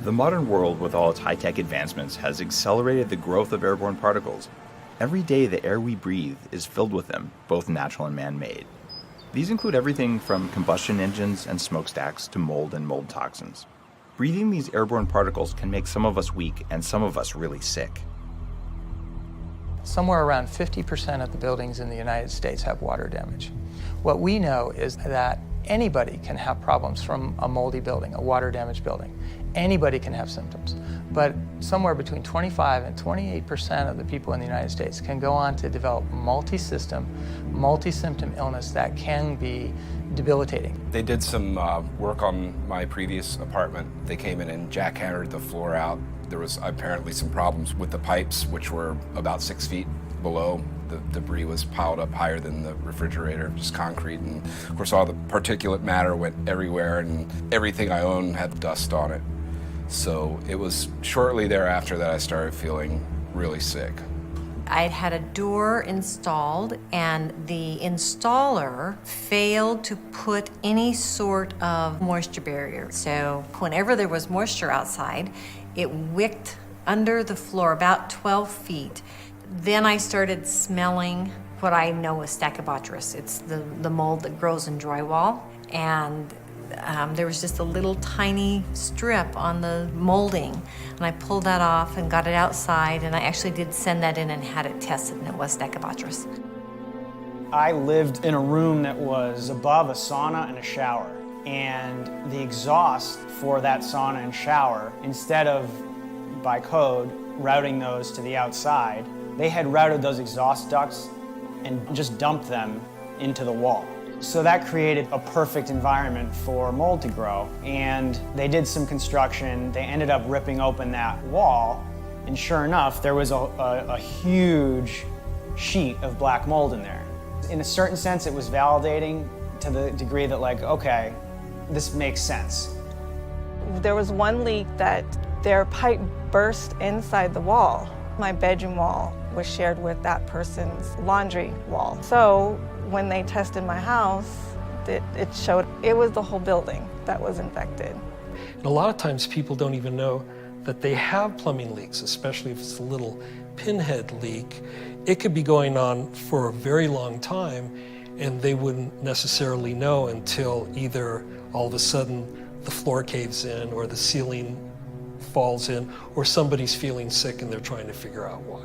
The modern world, with all its high-tech advancements, has accelerated the growth of airborne particles. Every day, the air we breathe is filled with them, both natural and man-made. These include everything from combustion engines and smokestacks to mold and mold toxins. Breathing these airborne particles can make some of us weak and some of us really sick. Somewhere around 50% of the buildings in the United States have water damage. What we know is that anybody can have problems from a moldy building, a water damaged building. Anybody can have symptoms. But somewhere between 25 and 28% of the people in the United States can go on to develop multi-symptom illness that can be debilitating. They did some work on my previous apartment. They came in and jackhammered the floor out. There was apparently some problems with the pipes, which were about 6 feet below. The debris was piled up higher than the refrigerator, just concrete. And of course, all the particulate matter went everywhere, and everything I own had dust on it. So it was shortly thereafter that I started feeling really sick. I'd had a door installed, and the installer failed to put any sort of moisture barrier. So whenever there was moisture outside, it wicked under the floor about 12 feet. Then I started smelling what I know is Stachybotrys. It's the mold that grows in drywall. And there was just a little tiny strip on the molding. And I pulled that off and got it outside, and I actually did send that in and had it tested, and it was Stachybotrys. I lived in a room that was above a sauna and a shower. And the exhaust for that sauna and shower, instead of, by code, routing those to the outside, they had routed those exhaust ducts and just dumped them into the wall. So that created a perfect environment for mold to grow. And they did some construction. They ended up ripping open that wall. And sure enough, there was a huge sheet of black mold in there. In a certain sense, it was validating to the degree that, like, okay, this makes sense. There was one leak that their pipe burst inside the wall. My bedroom wall was shared with that person's laundry wall. So when they tested my house, it showed it was the whole building that was infected. And a lot of times people don't even know that they have plumbing leaks, especially if it's a little pinhead leak. It could be going on for a very long time, and they wouldn't necessarily know until either all of a sudden the floor caves in or the ceiling falls in, or somebody's feeling sick and they're trying to figure out why.